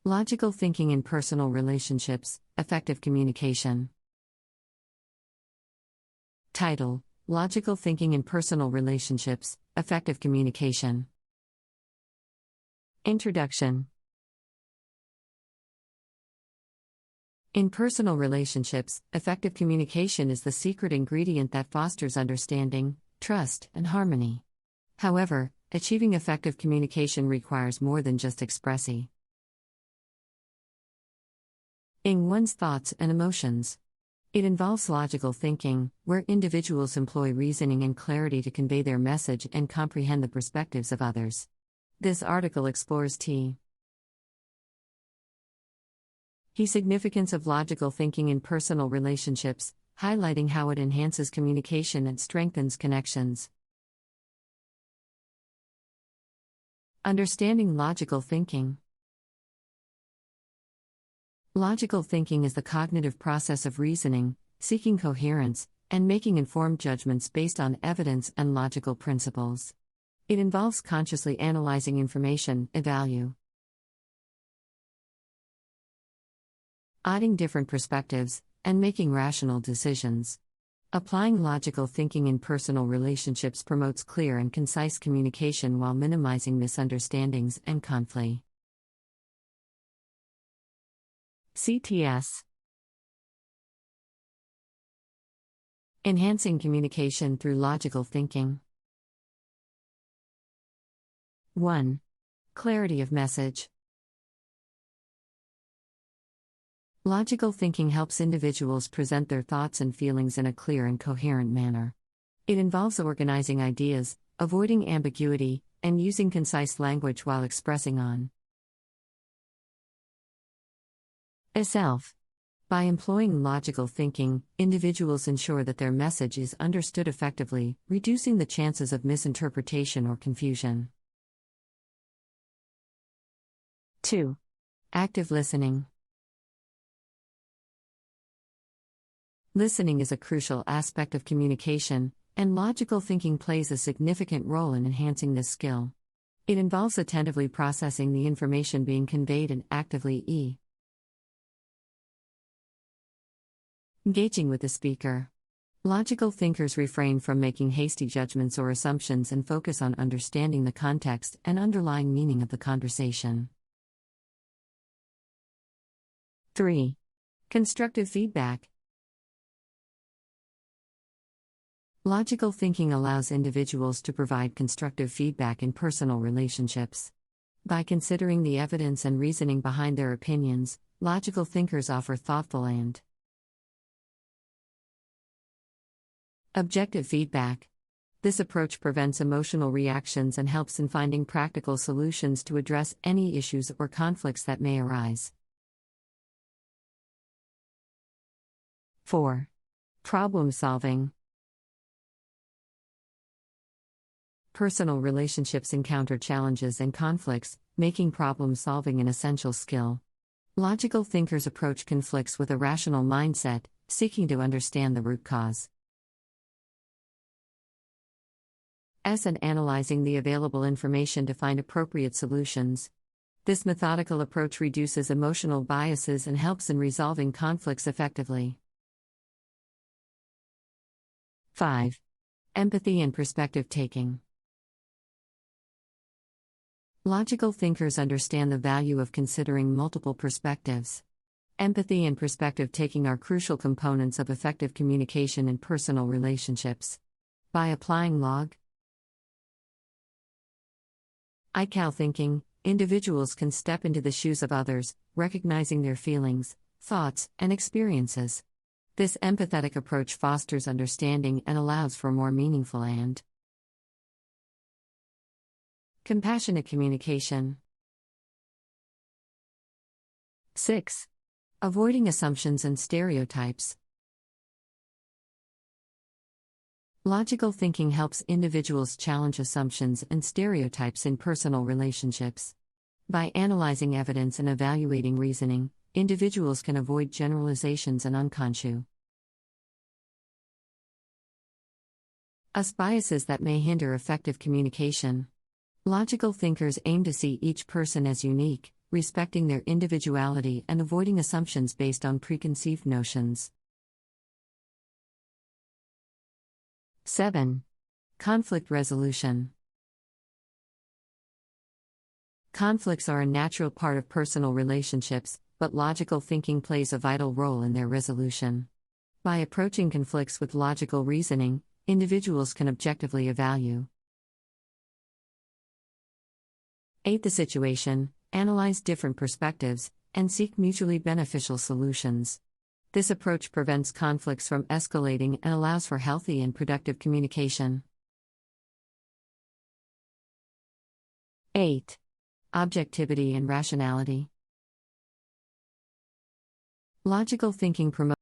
Logical thinking in personal relationships, effective communication. Title: Logical thinking in personal relationships, effective communication. Introduction. In personal relationships, effective communication is the secret ingredient that fosters understanding, trust, and harmony. However, achieving effective communication requires more than just expressing one's thoughts and emotions. It involves logical thinking, where individuals employ reasoning and clarity to convey their message and comprehend the perspectives of others. This article explores the significance of logical thinking in personal relationships, highlighting how it enhances communication and strengthens connections. Understanding logical thinking. Logical thinking is the cognitive process of reasoning, seeking coherence, and making informed judgments based on evidence and logical principles. It involves consciously analyzing information, evaluating different perspectives, and making rational decisions. Applying logical thinking in personal relationships promotes clear and concise communication while minimizing misunderstandings and conflict. CTS. Enhancing communication through logical thinking. 1. Clarity of message. Logical thinking helps individuals present their thoughts and feelings in a clear and coherent manner. It involves organizing ideas, avoiding ambiguity, and using concise language while expressing self. By employing logical thinking, individuals ensure that their message is understood effectively, reducing the chances of misinterpretation or confusion. 2. Active listening. Listening is a crucial aspect of communication, and logical thinking plays a significant role in enhancing this skill. It involves attentively processing the information being conveyed and actively engaging with the speaker. Logical thinkers refrain from making hasty judgments or assumptions and focus on understanding the context and underlying meaning of the conversation. 3. Constructive feedback. Logical thinking allows individuals to provide constructive feedback in personal relationships. By considering the evidence and reasoning behind their opinions, logical thinkers offer thoughtful and objective feedback. This approach prevents emotional reactions and helps in finding practical solutions to address any issues or conflicts that may arise. 4. Problem solving. Personal relationships encounter challenges and conflicts, making problem solving an essential skill. Logical thinkers approach conflicts with a rational mindset, seeking to understand the root cause and analyzing the available information to find appropriate solutions. This methodical approach reduces emotional biases and helps in resolving conflicts effectively. 5. Empathy and perspective taking. Logical thinkers understand the value of considering multiple perspectives. Empathy and perspective taking are crucial components of effective communication in personal relationships. By applying logical thinking, individuals can step into the shoes of others, recognizing their feelings, thoughts, and experiences. This empathetic approach fosters understanding and allows for more meaningful and compassionate communication. 6. Avoiding assumptions and stereotypes. Logical thinking helps individuals challenge assumptions and stereotypes in personal relationships. By analyzing evidence and evaluating reasoning, individuals can avoid generalizations and unconscious biases that may hinder effective communication. Logical thinkers aim to see each person as unique, respecting their individuality and avoiding assumptions based on preconceived notions. 7. Conflict resolution. Conflicts are a natural part of personal relationships, but logical thinking plays a vital role in their resolution. By approaching conflicts with logical reasoning, individuals can objectively evaluate the situation, analyze different perspectives, and seek mutually beneficial solutions. This approach prevents conflicts from escalating and allows for healthy and productive communication. 8. Objectivity and rationality. Logical thinking promotes